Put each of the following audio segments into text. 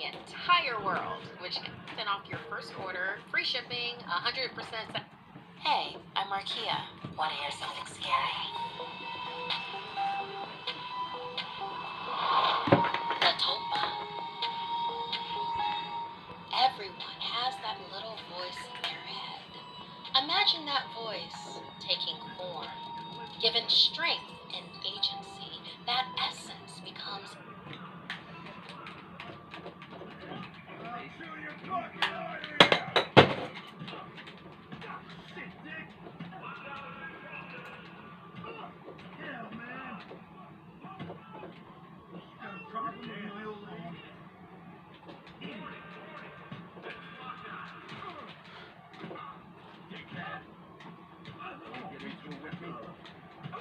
the entire world, which can send off your first order, free shipping, 100%. Hey, I'm Markia. Want to hear something scary? La Tulpa. Everyone has that little voice in their head. Imagine that voice taking form, given strength and agency. That essence becomes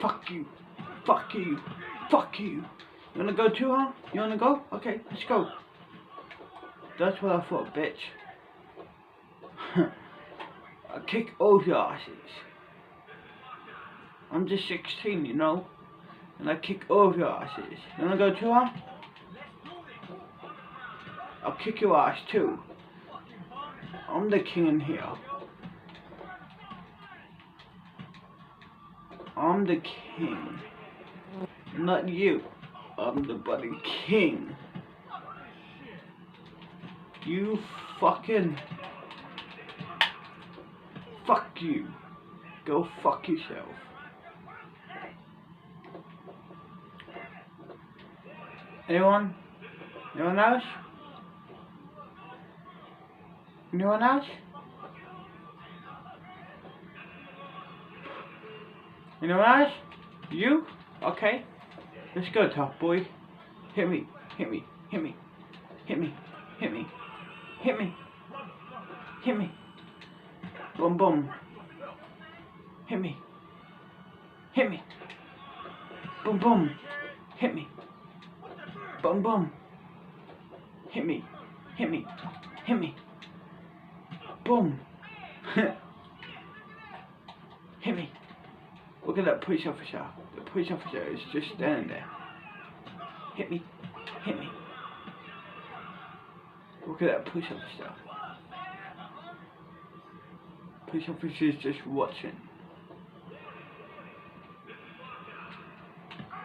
Fuck you. Fuck you. Fuck you. You wanna go too, huh? You wanna go? Okay, let's go. That's what I thought, bitch. I kick all your asses. I'm just 16, you know? And I kick all your asses. You wanna go too, huh? I'll kick your ass too. I'm the king in here. I'm the king. Not you. I'm the bloody king. You fucking... Fuck you. Go fuck yourself. Anyone? Anyone else? Anyone else? Anyone else? You? Okay. Let's go, tough boy. Hit me. Hit me. Hit me. Hit me. Hit me. Hit me. Hit me. Boom boom. Hit me. Hit me. Boom boom. Hit me. Boom boom. Hit me. Hit me. Hit me. Boom. Hit me. Look at that police officer. The police officer is just standing there. Hit me. Hit me. Look at that police officer. Police officer is just watching.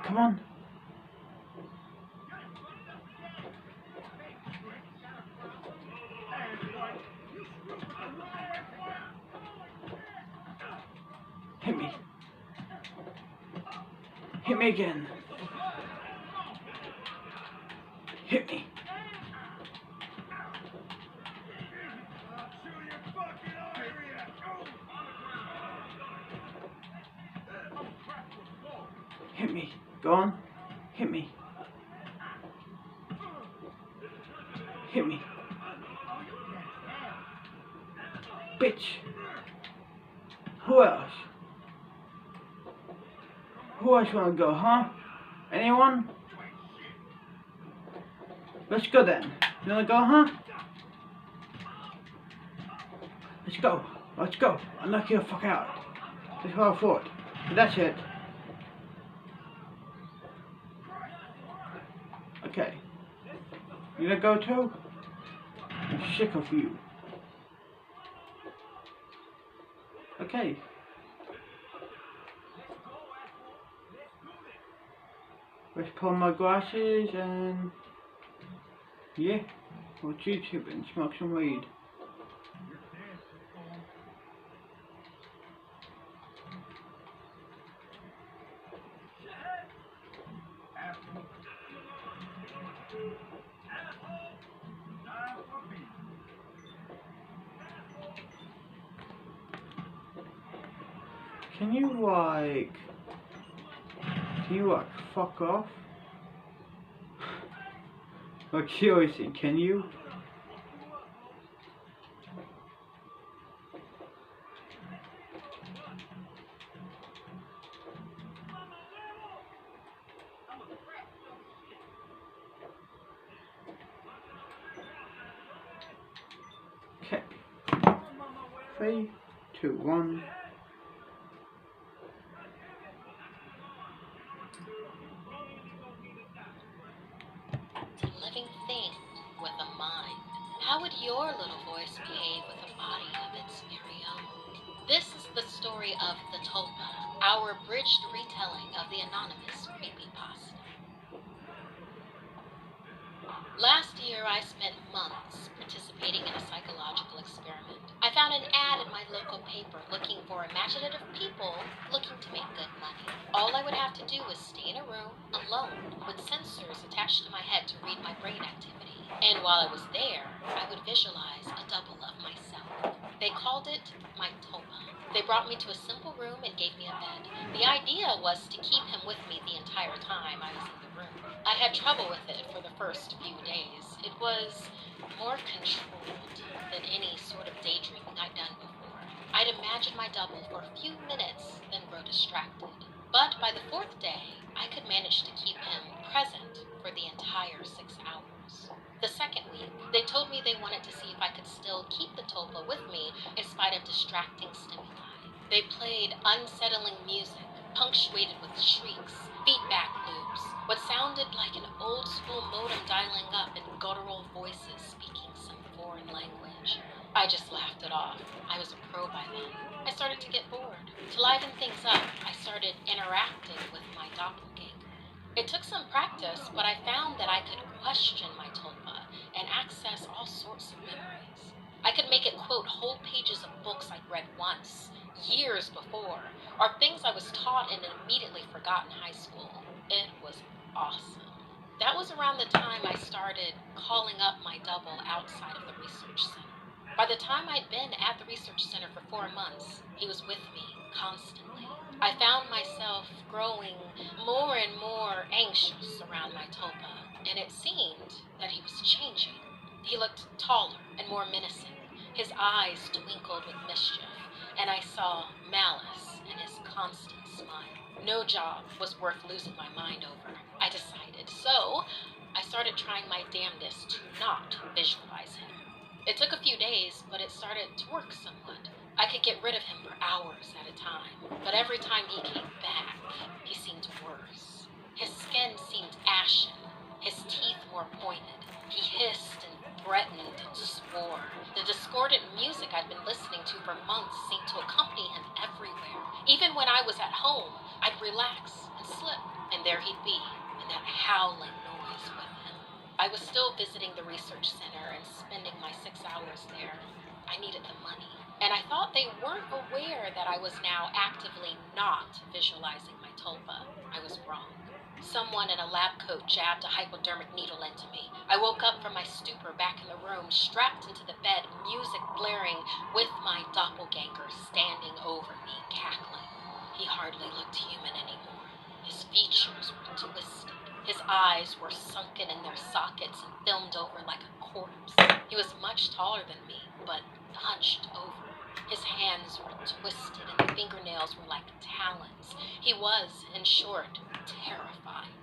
Come on. Hit me. Hit me again. Hit me. Hit me. Go on. Hit me. Hit me. Bitch. Who else? Who else wanna go, huh? Anyone? Let's go then. You wanna go, huh? Let's go. Let's go. I'll knock you the fuck out. That's what I thought. But that's it. Okay. You gonna go too? I'm sick of you. Okay. Let's put on my glasses and yeah, watch YouTube and smoke some weed. Can you fuck off? Like seriously, can you? Okay. 3, 2, 1. a living thing with a mind. How would your little voice behave with a body of its very own? This is the story of the Tulpa, our abridged retelling of the anonymous creepypasta. Last year, I spent months participating in a psychological experiment. I found an ad in my local paper looking for imaginative people looking to make good money. All I would have to do was stay in a room, alone, with sensors attached to my head to read my brain activity. And while I was there, I would visualize a double of myself. They called it my Tulpa. They brought me to a simple room and gave me a bed. The idea was to keep him with me the entire time I was in the room. I had trouble with it for the first few days. It was more controlled than any sort of daydreaming I'd done before. I'd imagine my double for a few minutes, then grow distracted. But by the fourth day, I could manage to keep him present for the entire 6 hours. The second week, they told me they wanted to see if I could still keep the Tulpa with me in spite of distracting stimuli. They played unsettling music, punctuated with shrieks, feedback loops, what sounded like an old-school modem dialing up and guttural voices speaking some foreign language. I just laughed it off. I was a pro by then. I started to get bored. To liven things up, I started interacting with my doppelganger. It took some practice, but I found that I could question my Tulpa and access all sorts of memories. I could make it quote whole pages of books I'd read once, years before, or things I was taught and immediately forgot in high school. It was awesome. That was around the time I started calling up my double outside of the research center. By the time I'd been at the research center for 4 months, he was with me constantly. I found myself growing more and more anxious around my Tulpa, and it seemed that he was changing. He looked taller and more menacing. His eyes twinkled with mischief, and I saw malice in his constant smile. No job was worth losing my mind over, I decided, so I started trying my damnedest to not visualize him. It took a few days, but it started to work somewhat. I could get rid of him for hours at a time, but every time he came back, he seemed worse. His skin seemed ashen, his teeth more pointed. He hissed and threatened and swore. The discordant music I'd been listening to for months seemed to accompany him everywhere. Even when I was at home, I'd relax and slip, and there he'd be, in that howling noise with him. I was still visiting the research center and spending my 6 hours there. I needed the money, and I thought they weren't aware that I was now actively not visualizing my Tulpa. I was wrong. Someone in a lab coat jabbed a hypodermic needle into me. I woke up from my stupor back in the room, strapped into the bed, music blaring, with my doppelganger standing over me, cackling. He hardly looked human anymore. His features were twisted. His eyes were sunken in their sockets and filmed over like a corpse. He was much taller than me, but hunched over. His hands were twisted and the fingernails were like talons. He was, in short, terrifying.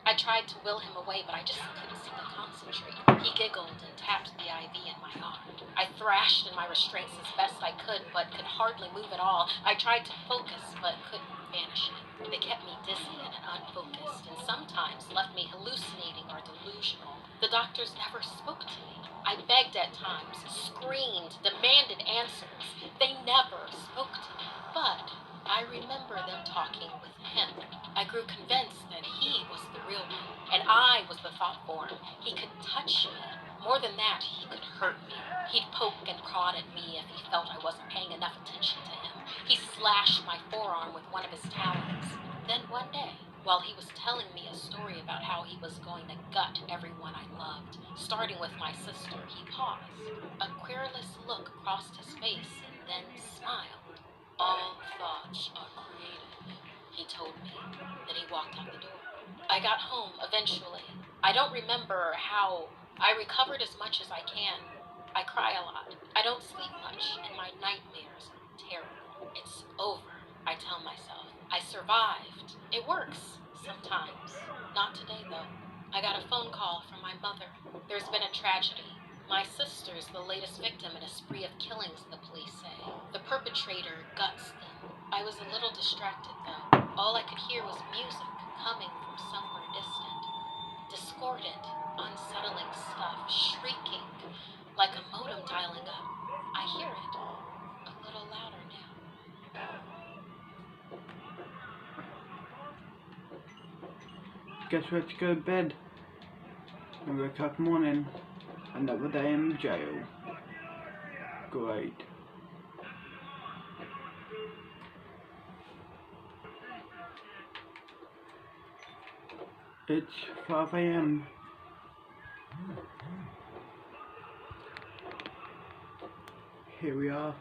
I tried to will him away, but I just couldn't seem to concentrate. He giggled and tapped the IV in my arm. I thrashed in my restraints as best I could, but could hardly move at all. I tried to focus, but couldn't banish it. They kept me dizzy and unfocused, and sometimes left me hallucinating or delusional. The doctors never spoke to me. I begged at times, screamed, demanded answers. They never spoke to me. But I remember them talking with him. I grew convinced that he was the real one, and I was the thought form. He could touch me. More than that, he could hurt me. He'd poke and prod at me if he felt I wasn't paying enough attention to him. He slashed my forearm with one of his talons. Then one day, while he was telling me a story about how he was going to gut everyone I loved, starting with my sister, he paused. A querulous look crossed his face and then smiled. All thoughts are creative, he told me. Then he walked out the door. I got home eventually. I don't remember how. I recovered as much as I can. I cry a lot. I don't sleep much, and my nightmares are terrible. It's over, I tell myself. I survived. It works, sometimes. Not today, though. I got a phone call from my mother. There's been a tragedy. My sister's the latest victim in a spree of killings, the police say. The perpetrator guts them. I was a little distracted, though. All I could hear was music coming from somewhere distant. Discordant, unsettling stuff, shrieking guess we have to go to bed. And wake up morning. Another day in jail. Great. It's 5 AM. Here we are.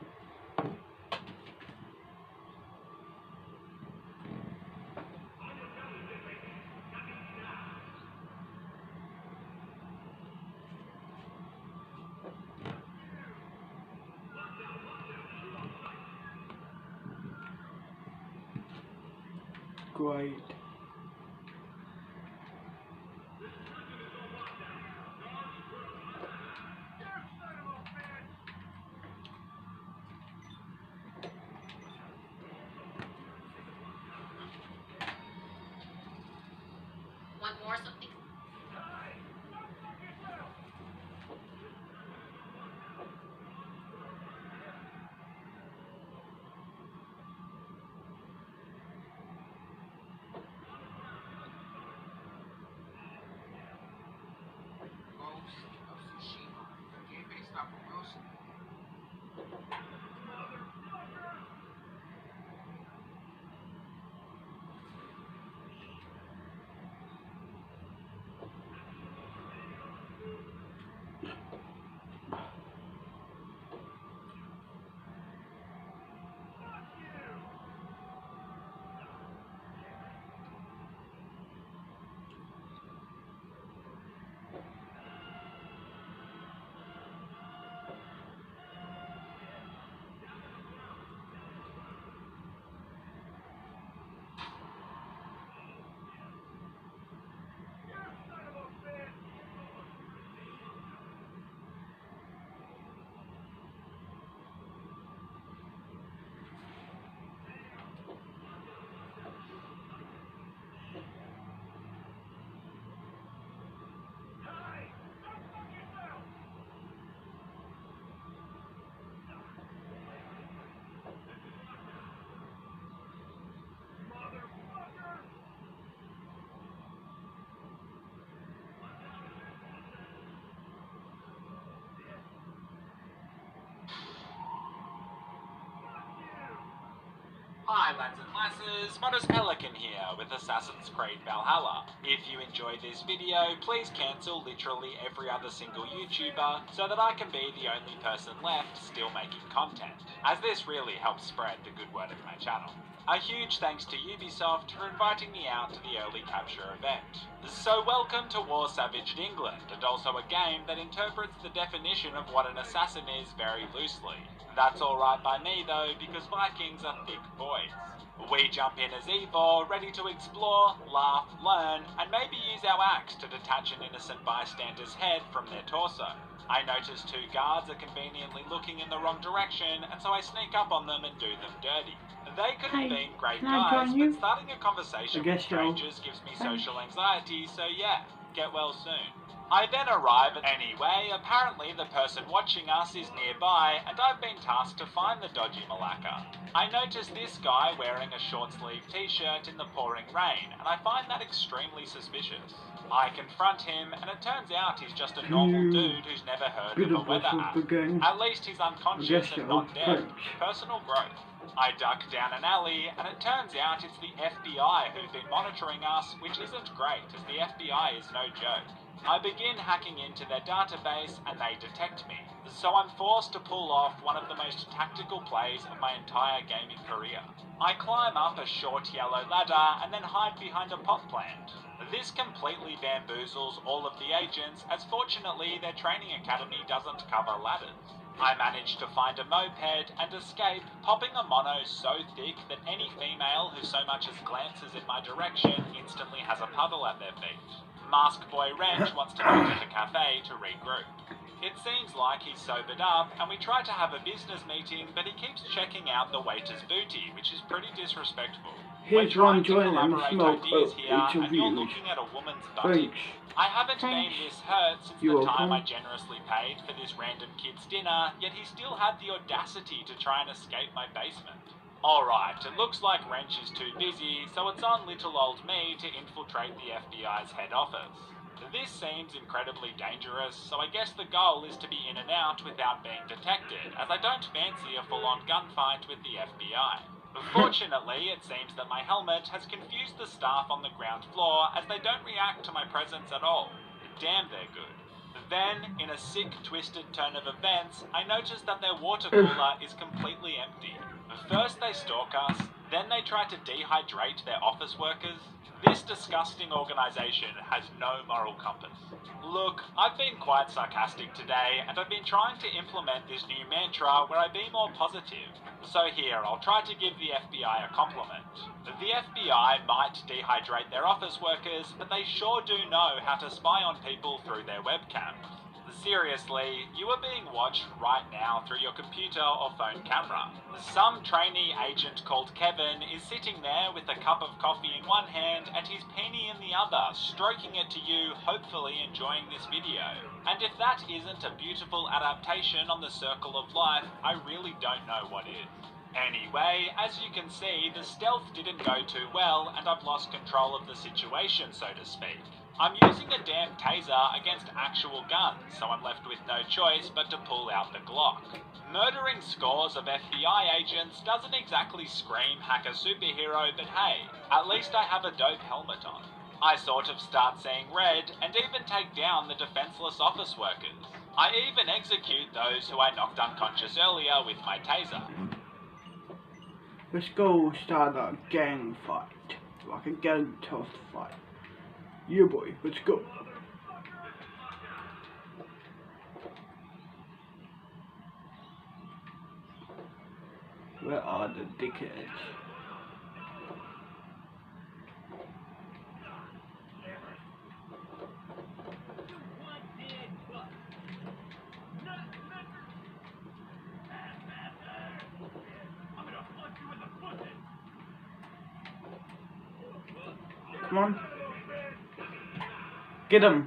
Great. Want more something? Ghost of Tsushima, a game based off of Wilson. Hi lads and lasses, Modest Pelican here with Assassin's Creed Valhalla. If you enjoyed this video, please cancel literally every other single YouTuber so that I can be the only person left still making content, as this really helps spread the good word of my channel. A huge thanks to Ubisoft for inviting me out to the early capture event. So welcome to War Savaged England, and also a game that interprets the definition of what an assassin is very loosely. That's alright by me though, because Vikings are thick boys. We jump in as Eivor, ready to explore, laugh, learn, and maybe use our axe to detach an innocent bystander's head from their torso. I notice two guards are conveniently looking in the wrong direction, and so I sneak up on them and do them dirty. They could have been great can I guys, join you? but starting a conversation with strangers gives me social anxiety, so yeah, get well soon. I then arrive anyway. Apparently the person watching us is nearby, and I've been tasked to find the dodgy Malacca. I notice this guy wearing a short-sleeved t-shirt in the pouring rain, and I find that extremely suspicious. I confront him, and it turns out he's just a normal dude who's never heard of a weather app. At least he's unconscious and not dead. Personal growth. I duck down an alley, and it turns out it's the FBI who've been monitoring us, which isn't great, as the FBI is no joke. I begin hacking into their database, and they detect me, so I'm forced to pull off one of the most tactical plays of my entire gaming career. I climb up a short yellow ladder, and then hide behind a pot plant. This completely bamboozles all of the agents, as fortunately their training academy doesn't cover ladders. I manage to find a moped and escape, popping a mono so thick that any female who so much as glances in my direction instantly has a puddle at their feet. Mask Boy Wrench wants to go to the cafe to regroup. It seems like he's sobered up, and we try to have a business meeting, but he keeps checking out the waiter's booty, which is pretty disrespectful. Here's one joining and smoke each of and you're you. looking at a woman's butty. Thanks. I haven't been this hurt since You're the time I welcome. generously paid for this random kid's dinner, yet he still had the audacity to try and escape my basement. Alright, it looks like Wrench is too busy, so it's on little old me to infiltrate the FBI's head office. This seems incredibly dangerous, so I guess the goal is to be in and out without being detected, as I don't fancy a full-on gunfight with the FBI. Fortunately, it seems that my helmet has confused the staff on the ground floor as they don't react to my presence at all. Damn, they're good. Then, in a sick, twisted turn of events, I notice that their water cooler is completely empty. First they stalk us, then they try to dehydrate their office workers. This disgusting organisation has no moral compass. Look, I've been quite sarcastic today, and I've been trying to implement this new mantra where I be more positive. So here, I'll try to give the FBI a compliment. The FBI might dehydrate their office workers, but they sure do know how to spy on people through their webcams. Seriously, you are being watched right now through your computer or phone camera. Some trainee agent called Kevin is sitting there with a cup of coffee in one hand and his penny in the other, stroking it to you, hopefully enjoying this video. And if that isn't a beautiful adaptation on the circle of life, I really don't know what is. Anyway, as you can see, the stealth didn't go too well and I've lost control of the situation, so to speak. I'm using a damn taser against actual guns, so I'm left with no choice but to pull out the Glock. Murdering scores of FBI agents doesn't exactly scream hacker superhero, but hey, at least I have a dope helmet on. I sort of start seeing red and even take down the defenseless office workers. I even execute those who I knocked unconscious earlier with my taser. Let's go start a gang fight. Like a gang tough fight. Yeah boy, let's go. Where are the dickheads? Come on. Get him.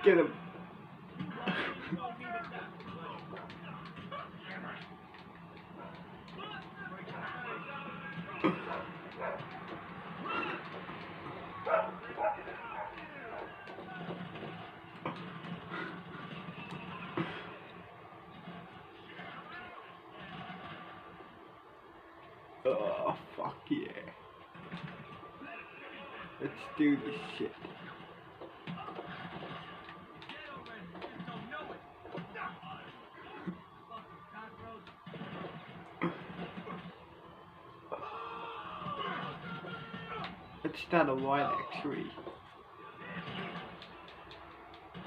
Get him. Oh, fuck yeah. Let's do this shit. Let's start a wide X3.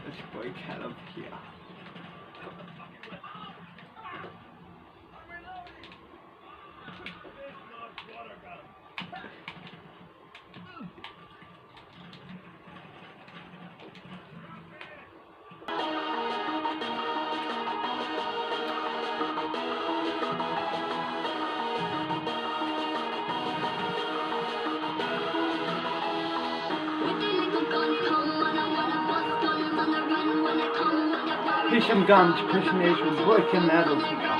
Let's break out of here. Here's some guns, prisoners will break them out of here.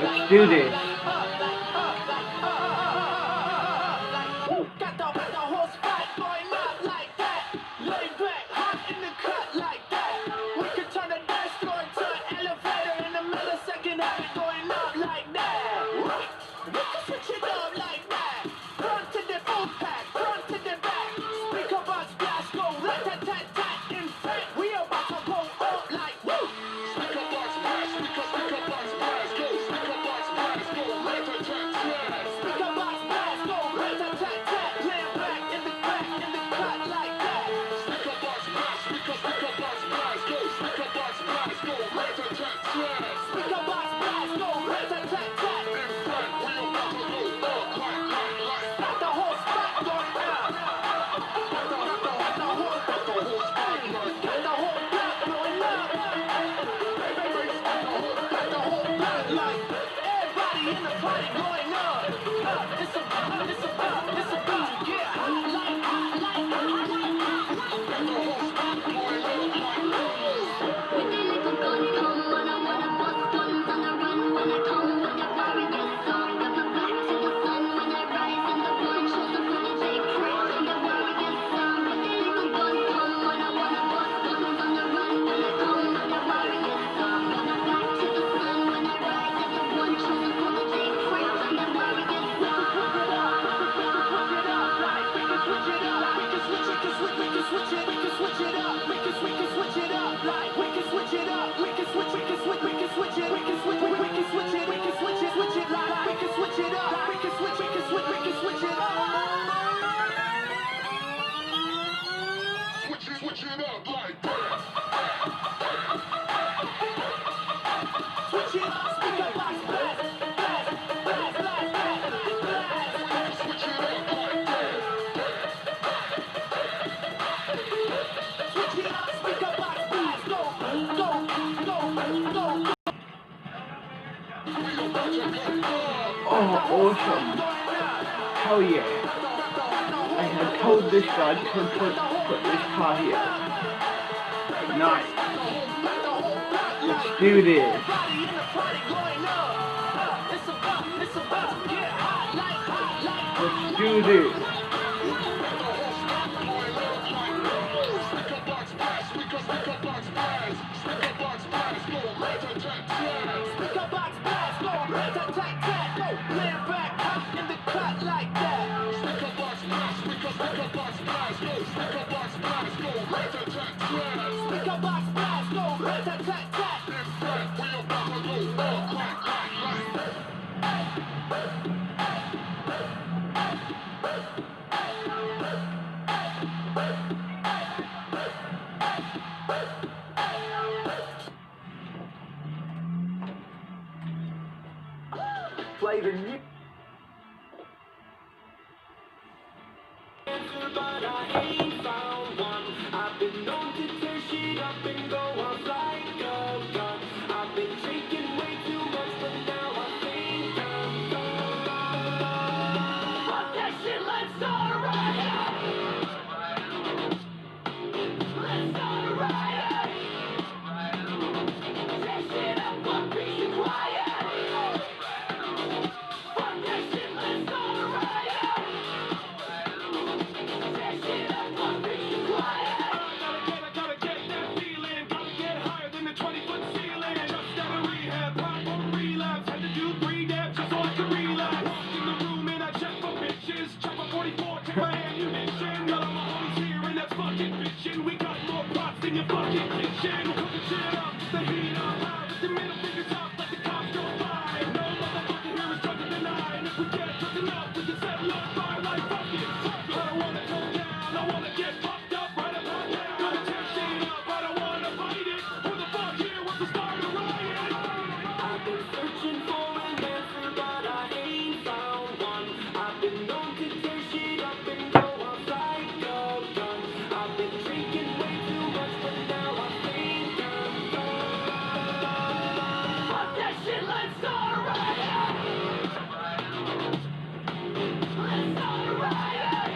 Let's do this. Oh, awesome. Hell yeah. I had told this guy to put this car here. Nice. Let's do this. Let's do this. Play the new. But I ain't found one. I've been known to tear shit up and go off like a gun. I've been drinking way too much, but now I think I'm done. Fuck that shit, let's start a riot. Let's start a riot. Tear shit up, fuck peace and quiet. Fuck that shit, let's start a riot. We got more props than your fucking kitchen. Cook the shit up, the heat up loud, with the middle fingers up, let the cops go by. No motherfucker here is drunk to deny. And if we get drunk enough, we can set you on fire like fuck it. I don't wanna go down, I wanna get fucked up right about now. Gonna tear shit up, I don't wanna fight it. Who the fuck here wants to start a riot? I've been searching for an answer, but I ain't found one. I've been known to tear shit up and go off like a gun. I've been drinking way too much, but now I think I'm done. Fuck that shit, let's start a riot. Let's start a riot.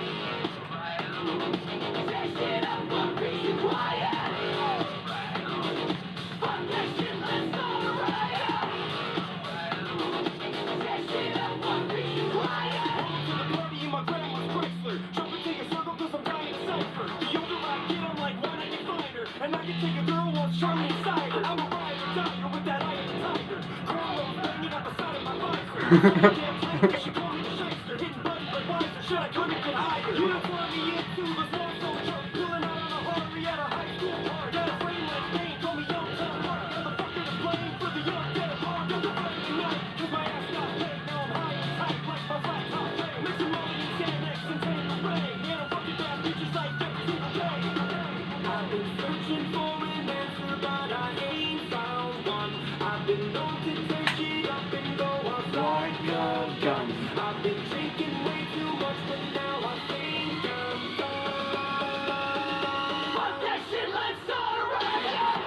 Tear shit up, fuck peace and quiet. Fuck that shit, let's start a riot. Tear shit up, fuck peace and quiet. Welcome to the party in my grandma's Chrysler. Jump into your circle 'cause I'm dying to cipher. The older I get, I'm like, why not get finer? And I can take a girl once Charlie inside her. I'm a ride or die with that iron tiger. Cornrows banging out the side of my visor. Damn tight, she call me the shyster. Hitting buttons like wiser. Should I come and get higher? You don't want me into the small soul truck. Pulling out on a Harley at a high school park. Got a frame like Bane, call me Young Tom Mark. Motherfucker to blame for the young dead hard. Don't go running tonight, 'cause my ass got paid. Now I'm high and tight like my flat top play. Mixing Molly and Xanax and Tanner Ray. And I'm fucking bad bitches like every single day. I've been searching for an answer, but I ain't found one. I've been known to tear shit up and go off like a gun. I've been drinking way too much, but now I think I'm done. Fuck that shit, let's start a riot.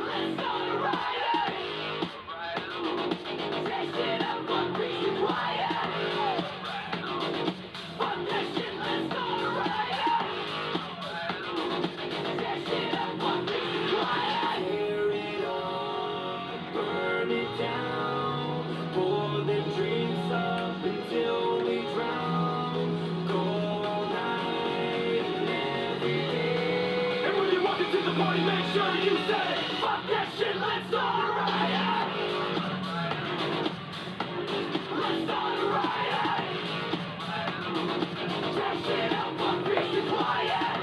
Let's start a riot. Tear shit up, fuck peace and quiet. Fuck that shit, let's start a riot. Tear shit up, fuck peace and quiet. Tear it up, burn it down. Pour the drinks up until we drown. Go all night and every day. And when you walk into the party, make sure you say, fuck that shit, let's start a riot. Let's start a riot. Tear shit up, fuck peace and quiet.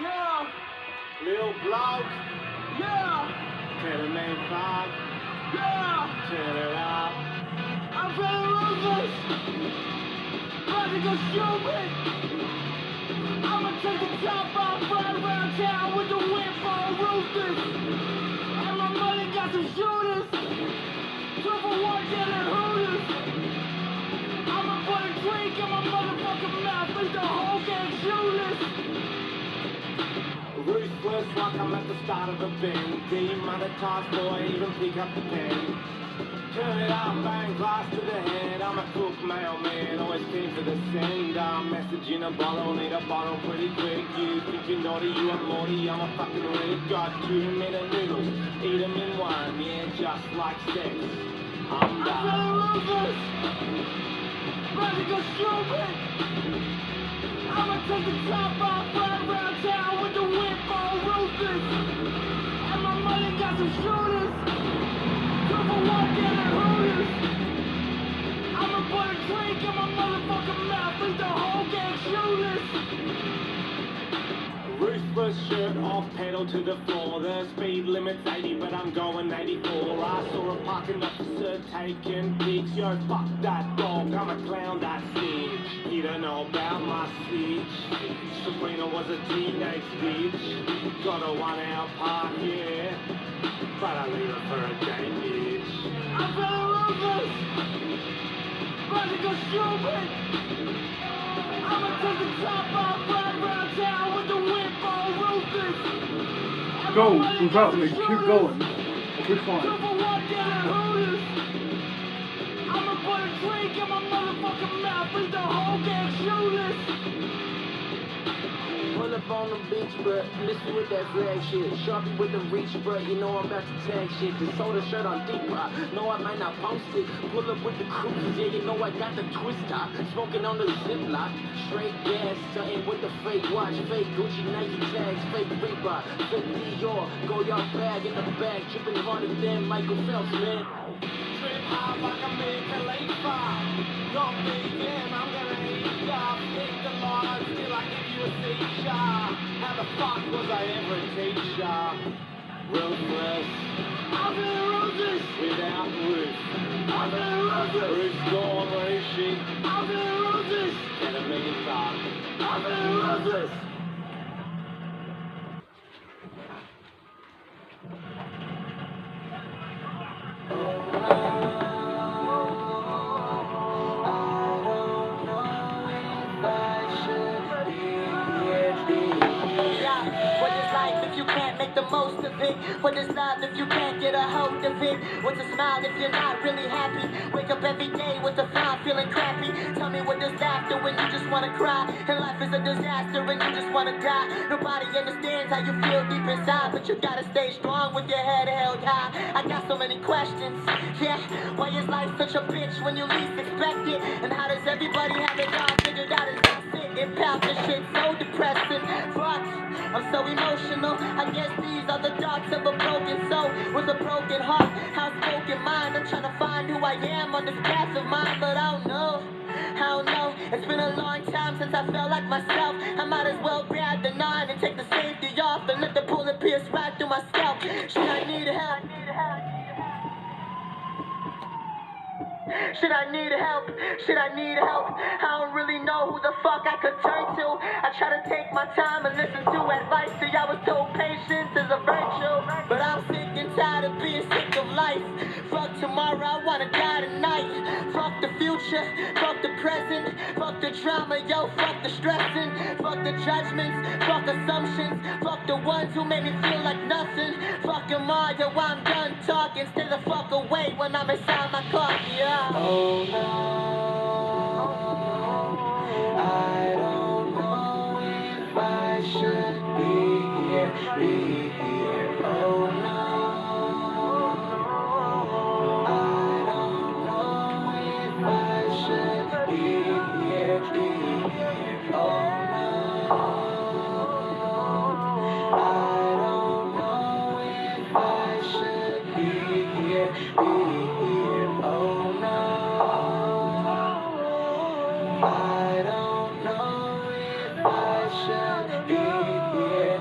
Yeah, Lil Block, yeah, tell the name 5, yeah. tell it out. I'm feeling ruthless. About to go stupid. I'ma take the top off right around town with the whip on roosters. And my money got some shooters. 2 for 1 dead at Hooters. I'ma put a drink in my motherfucking mouth. leave the whole gang shoeless. Ruthless like I'm at the start of a bend. Demonetized boy, even pick up the pen. Turn it up, bang, glass to the head. I'm a cook mailman, always keen for the send. Message in a bottle, need a bottle pretty quick. You think you're naughty, you are Morty, I'm a fucking rig. Got 2-minute noodles, eat them in one, yeah, just like sex. I'm done. I'm ruthless, ready to go stupid. I'ma take the top off, ride around town with the whip on ruthless. And my money got some shooters. I'ma put a drink in my motherfucking mouth, leave the whole gang shoeless. Ruthless shirt off, pedal to the floor. The speed limit's 80, but I'm going 84. I saw a parking officer taking pics. Yo, fuck that dog, I'm a clown, that's it. He don't know about my siege. Sabrina was a teenage bitch. Got a 1-hour park, yeah. But I leave her for a day, bitch. I'm feeling ruthless, ready to go stupid. I'ma take the top off, ride around town with the whip on ruthless. Go without me, keep going. We're fine. I'ma put a drink in my motherfucking mouth, leave the whole gang shoeless. Pull up on the beach, bruh, miss me with that flag shit. Sharpie with the reach, bruh, you know I'm about to tag shit. The soda shirt on deep pop, no I might not post it. Pull up with the cruisers, yeah, you know I got the twist top. Smoking on the Ziploc, straight gas, something with the fake watch. Fake Gucci, Nike tags, fake Reebok, fake Dior. Go y'all bag in the bag, dripping harder than Michael Phelps, man. Trip high like I'm in Khalifa. Don't be him, I'm gonna eat ya. Thank the Lord, still I give you a seizure. How the fuck was I ever a teacher? Ruthless. I'm in roses. Without roof. I'm in roses. Roof's gone, where is she? I'm in roses. Get a million bucks. I'm in roses. The most of it. What is love if you can't get a hold of it? What's a smile if you're not really happy? Wake up every day with a frown, feeling crappy. Tell me what is laughter when you just wanna cry. And life is a disaster and you just wanna die. Nobody understands how you feel deep inside, but you gotta stay strong with your head held high. I got so many questions. Yeah, why is life such a bitch when you least expect it? And how does everybody have it all figured out as they sit and pout? This shit so depressing. Fuck, I'm so emotional. I guess these are the thoughts of a broken soul with a broken heart, outspoken mind. I'm trying to find who I am on this path of mine, but I don't know. It's been a long time since I felt like myself. I might as well grab the 9 and take the safety off and let the bullet pierce right through my scalp. Should I need help? Should I need help? Should I need help? I don't really know who the fuck I could turn to. I try to take my time and listen to advice. See, I was told patience is a virtue, but I'm sick and tired of being sick of life. Fuck tomorrow, I wanna die tonight. Fuck the future, fuck the present, fuck the drama, yo, fuck the stressing, fuck the judgments, fuck assumptions, fuck the ones who made me feel like nothing. Fuck them all, yo, I'm done talking. Stay the fuck away when I'm inside my car, yeah. Oh no, I don't know if I should be here. Oh no, I don't know if I should be here. Oh no, I don't know if I should be here. Oh no. I don't know if I should be here.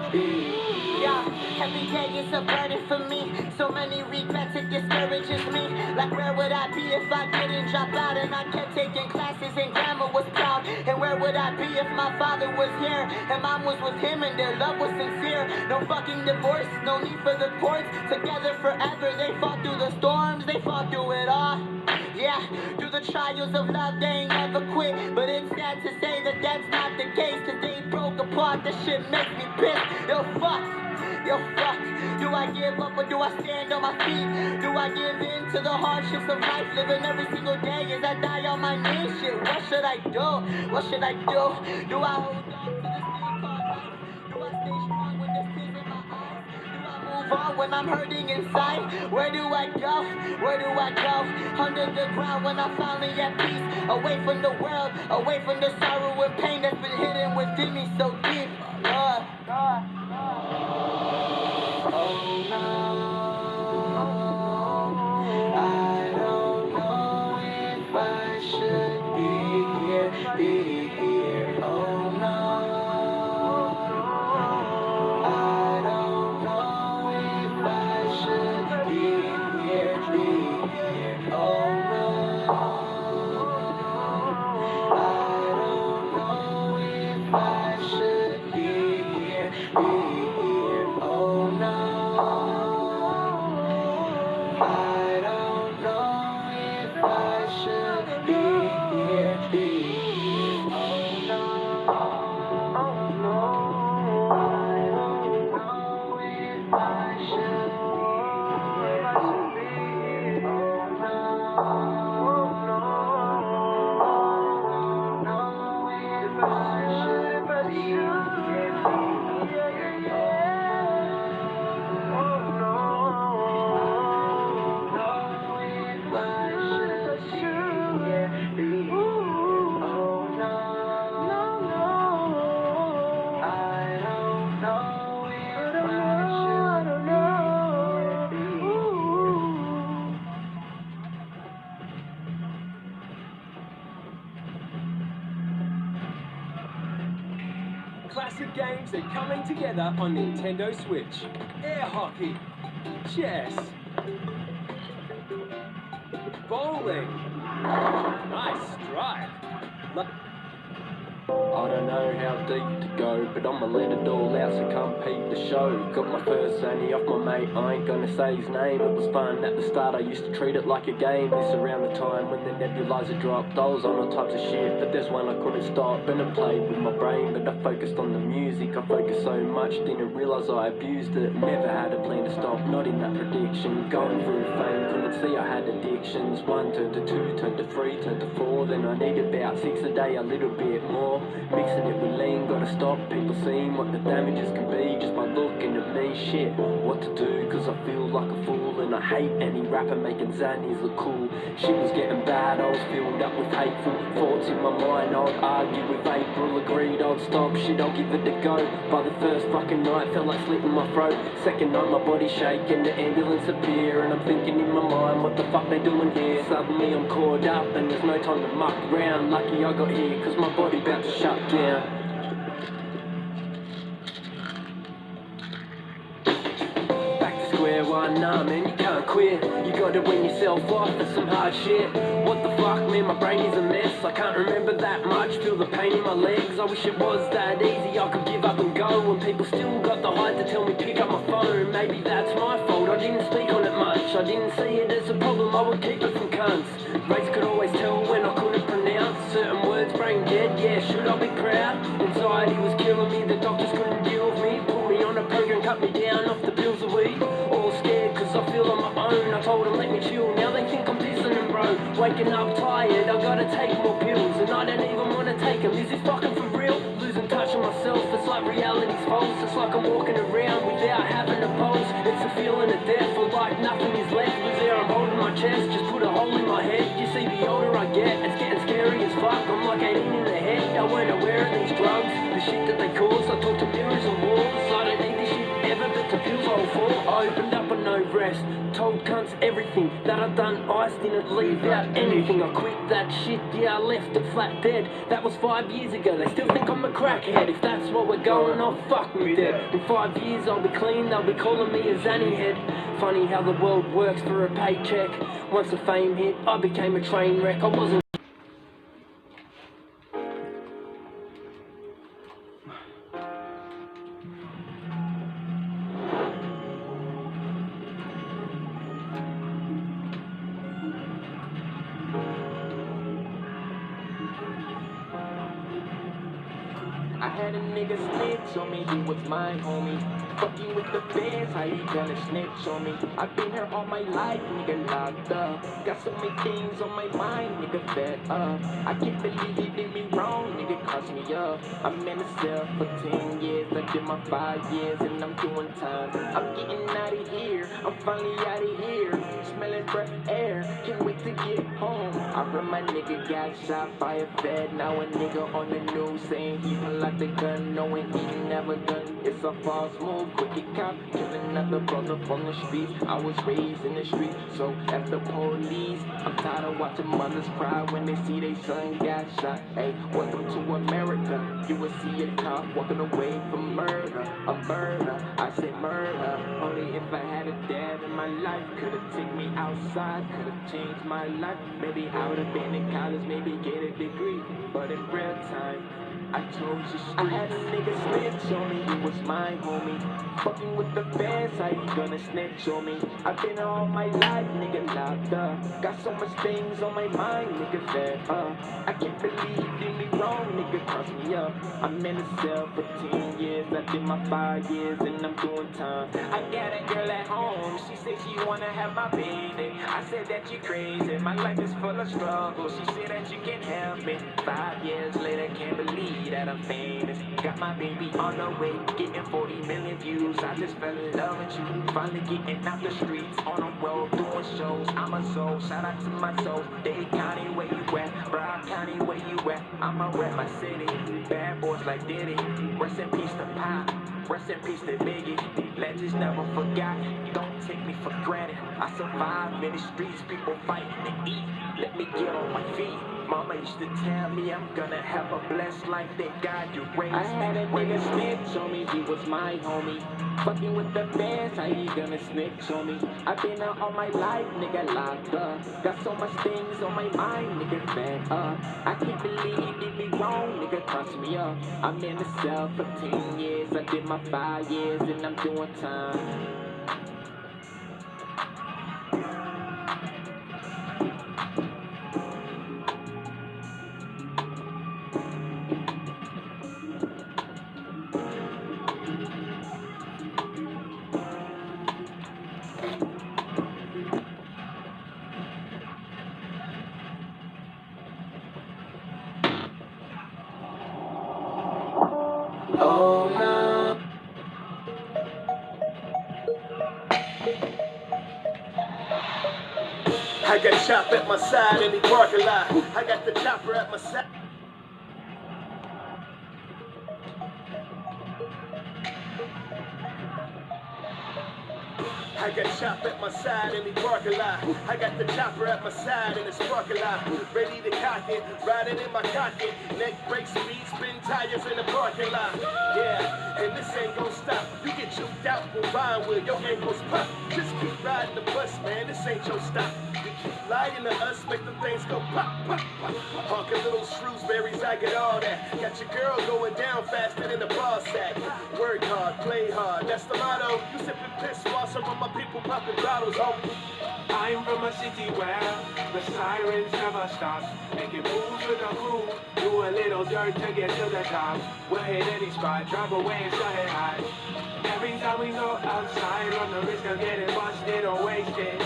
Yeah, every day is a burden for me. So many regrets, it discourages me. Like where would I be if I didn't drop out and I kept taking classes and grandma was proud? And where would I be if my father was here and mom was with him and their love was sincere? No fucking divorce, no need for the courts. Together forever, they fought through the storms, they fought through it all. Yeah, through the trials of love, they ain't never quit. But it's sad to say that that's not the case, cause they broke apart, that shit makes me pissed. Yo, fuck. Do I give up or do I stand on my feet? Do I give in to the hardships of life, living every single day as I die on my knees? Shit, what should I do? What should I do? Do I hold on to this thing called life? Do I stay strong when there's tears in my eyes? Do I move on when I'm hurting inside? Where do I go? Where do I go? Under the ground when I'm finally at peace. Away from the world, away from the sorrow and pain that's been hidden within me so deep. Lord. Oh no, I don't know if I should be here. Oh no, I don't know if I should be here. Oh no, I don't know if I should be here. Oh no. I don't know if I should be here. Oh no, oh no. I don't know if I should be here. Oh no, oh no. I don't know if I should be here. Classic games are coming together on Nintendo Switch. Air hockey, chess, bowling, nice strike. I don't know how deep to go, but I'ma let it all out, so come peep the show. Got my first Sony off my mate, I ain't gonna say his name. It was fun at the start, I used to treat it like a game. This around the time when the nebulizer dropped, I was on all types of shit, but there's one I couldn't stop. And I played with my brain, but I focused on the music. I focused so much, didn't realise I abused it. Never had a plan to stop, not in that prediction. Going through fame, couldn't see I had addictions. 1 turned to 2, turned to 3, turned to 4. Then I need about 6 a day, a little bit more. Mixing it with lean, gotta stop people seeing what the damages can be just by looking at me. Shit, what to do, cause I feel like a fool. And I hate any rapper making Zannies look cool. Shit was getting bad, I was filled up with hateful thoughts in my mind. I'd argue with April, agreed I'd stop. Shit, I'll give it a go. By the first fucking night, felt like slitting my throat. Second night, my body shaking, the ambulance appear. And I'm thinking in my mind, what the fuck they doing here? Suddenly I'm caught up and there's no time to muck around. Lucky I got here, cause my body about to shut down. Back to square one, nah man, you can't quit. You gotta win yourself off for some hard shit. What the fuck, man, my brain is a mess. I can't remember that much, feel the pain in my legs. I wish it was that easy, I could give up and go. And people still got the height to tell me pick up my phone. Maybe that's my fault, I didn't speak on it much. I didn't see it as a problem, I would keep it from cunts. Race could always tell when I couldn't pronounce certain words, brain dead, yeah, should I be proud? Anxiety was killing me, the doctors couldn't deal with me. Put me on a program, cut me down off the pills of weed. All scared cause I feel on my own. I told them let me chill, now they think I'm dissing them, bro. Waking up tired, I gotta take more pills. And I don't even wanna take them, is this fucking for real? Losing touch of myself, it's like reality's false. It's like I'm walking around without having a pulse. It's a feeling of death, feel like nothing is left. Was there, I'm holding my chest, just put a hole in my head. You see, the older I get, it's getting scary as fuck. I'm like 18 in the head, I weren't aware of these drugs, the shit that they cause. I talk to mirrors and walls, I don't need this shit ever, but the pills I'll fall. I opened up and no rest, told cunts everything that I'd done. I didn't leave out anything, I quit that shit, yeah, I left it flat dead. That was 5 years ago, they still think I'm a crackhead. If that's what we're going off, fuck me dead. In 5 years I'll be clean, they'll be calling me a Zanny head. Funny how the world works for a paycheck. Once the fame hit, I became a train wreck. I wasn't had a nigga snitch on me, he was my homie. Fucking with the feds, how you gonna snitch on me? I've been here all my life, nigga, locked up. Got so many things on my mind, nigga, fed up. I can't believe he did me wrong, nigga, crossed me up. I'm in the cell for 10 years, I did my 5 years, and I'm doing time. I'm getting out of here, I'm finally out of here. Smelling fresh air, can't wait to get home. I heard my nigga got shot by a fed. Now a nigga on the news saying he pull out the gun, knowing he never done. It's a false move, wicked cop, killing another brother from the streets. I was raised in the streets, so as the police, I'm tired of watching mothers cry when they see their son got shot. Hey, welcome to America. You will see a cop walking away from murder, a murder. I said murder. Only if I had a dad in my life, could've taken me outside, could've changed my life. Maybe I would've been in college, maybe get a degree, but in real time, I chose the streets. I had a nigga snitch on me, he was my homie. Fucking with the feds, how you gonna snitch on me? I've been here all my life, nigga, locked up. Got so much things on my mind, nigga, fed up. I can't believe you did me wrong, nigga, cross me up. I'm in the cell for 10 years, I did my 5 years, and I'm doing time. I got a girl at home, she said she wanna have my baby. I said that you crazy, my life is full of struggle. She said that you can help me. 5 years later, can't believe that I'm famous. Got my baby on the way, getting 40 million views. I just fell in love with you. Finally getting out the streets, on the road, doing shows. I'm a soul, shout out to my soul. Dade County, where you at? Broward County, where you at? I'ma rep my city. Bad boys like Diddy. Rest in peace to Pop. Rest in peace to Biggie. Legends never forgot. Don't take me for granted. I survived in the streets, people fighting to eat. Let me get on my feet. Mama used to tell me I'm gonna have a blessed life that God you raised. I had a nigga snitch on me, he was my homie. Fucking with the feds, how you gonna snitch on me? I've been out all my life, nigga, locked up. Got so much things on my mind, nigga, fed up. I can't believe you did me wrong, nigga, cross me up. I'm in the cell for 10 years, I did my 5 years, and I'm doing time. Oh no. I got chop at my side in the parking lot. I got the chopper at my side. I got chop at my side in the parking lot. I got the chopper at my side in this parking lot. Ready to cock it, riding in my cocket. Neck break speed, spin tires in the parking lot. Yeah, and this ain't gon' stop. You get juked out for Vinewood, your ankles pop. Just keep riding the bus, man, this ain't your stop. You keep lying to us, make them things go pop, pop, pop. Honkin' little Shrewsberries, I get all that. Got your girl going down faster than the ball sack. Work hard, play hard, that's the motto. You sippin' piss while some of my people popping bottles, homie. I'm from a city where the sirens never stop. Making moves with a crew, do a little dirt to get to the top. We'll hit any spot, drive away and started high. Every time we go outside, run the risk of getting busted or wasted.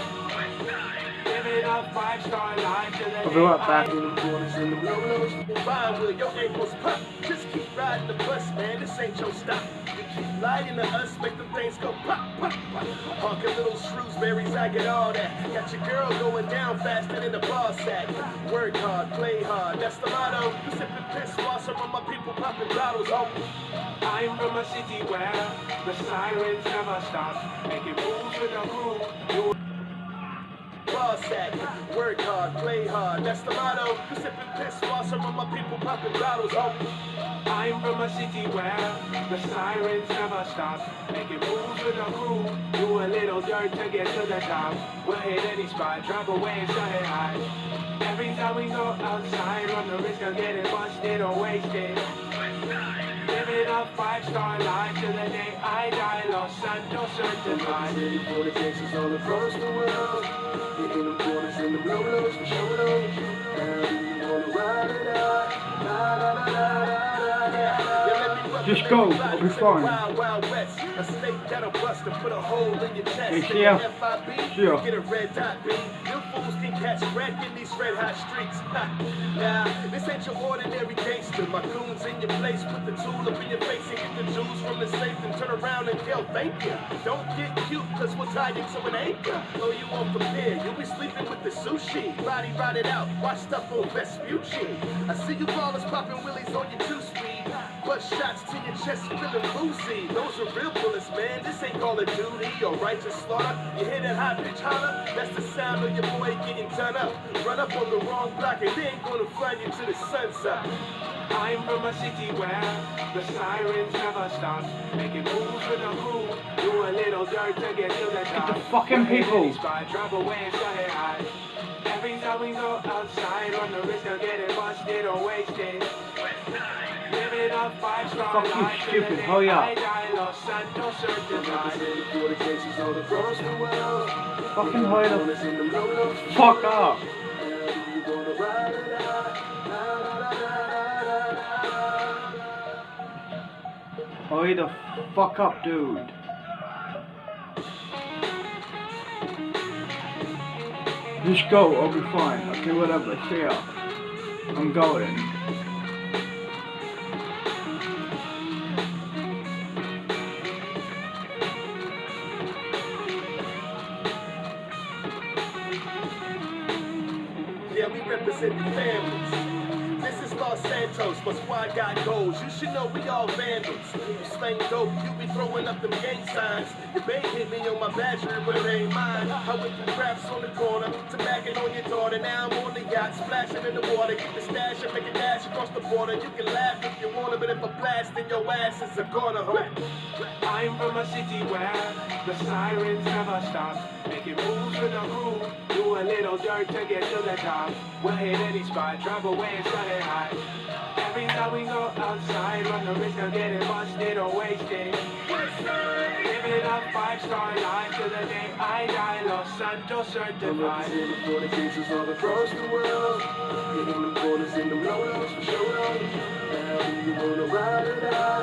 Living a 5-star life to the I'll be right back. Vinewood, your ankles pop. Just keep riding the bus, man, this ain't your stop. You keep lying to us, make them things go pop, pop, pop. Honkin' little Shrewsberries, I get all that. Got your girl going down faster than the ball sack. Work hard, play hard, that's the motto. You sippin' piss while some of my people popping bottles, homie. I'm from a city where the sirens never stop. Making moves with a crew, do Ball sack, work hard, play hard, that's the motto. You sippin' piss while some of my people popping bottles, homie. I'm from a city where the sirens never stop. Making moves with a crew, do a little dirt to get to the top. We'll hit any spot, drive away and started high. Every time we go outside, run the risk of getting busted or wasted. Living a 5-star life till the day I die. Los Santos certified. City for the Texas all across the world. Hitting them corners and the blow-lows for showing up. Now do you wanna ride it out? La la la la la la. Yeah, let me go, I'll be fine. Wild, wild west. A state that'll bust and put a hole in your chest. Hey, see ya. FIB, See ya. get a red dot, B. You fools can catch red in these red hot streets. Nah, this ain't your ordinary gangster. My goons in your place, put the tool up in your face and get the jewels from the safe and turn around and yell, thank you. Don't get cute, cause we'll tie you to an anchor. Oh, you won't prepare, you'll be sleeping with the sushi. Body rotted out, watch stuff on Vespucci. I see you ballers popping willies on your two-speed. Butt shots to your chest, feeling woozy. Those are real bullets, man. This ain't Call of Duty or righteous slaughter. You hear that high pitch holler? That's the sound of your boy getting done up. Run up on the wrong block and they ain't gonna fly you to the sunset. I'm from a city where the sirens never stop. Making moves with a crew. Do a little dirt to get to the top. the fucking people. Drop away and shut it high. Every time we go outside, run the risk of getting busted or wasted. Living up 5-star Fuck you, life. stupid, hurry up. Fucking hurry the fuck up. Hurry the fuck up, dude. Just go, I'll be fine. Okay, whatever, see ya. I'm going. Yeah, we represent the families. This is Los Santos, my squad got goals. You should know we all vandals. You slang dope, you be throwing up them gang signs. Your bae hit me on my badger, but it ain't mine. I went from craps on the corner to backing on your daughter. Now I'm on the yacht, splashing in the water. Get the stash and make a dash across the border. You can laugh if you wanna, but if I blast, then your ass is a goner. I'm from a city where the sirens never stop. Making moves with a crew. Do a little dirt to get to the top. We'll hit any spot, drop away and shut it high. Every time we go outside, run the risk of getting busted or wasted. Living up 5-star life to the day I die. Los Santos certified. For the cases all across the world. Hitting them corners in the low-lows for show-offs. Now you wanna ride it out.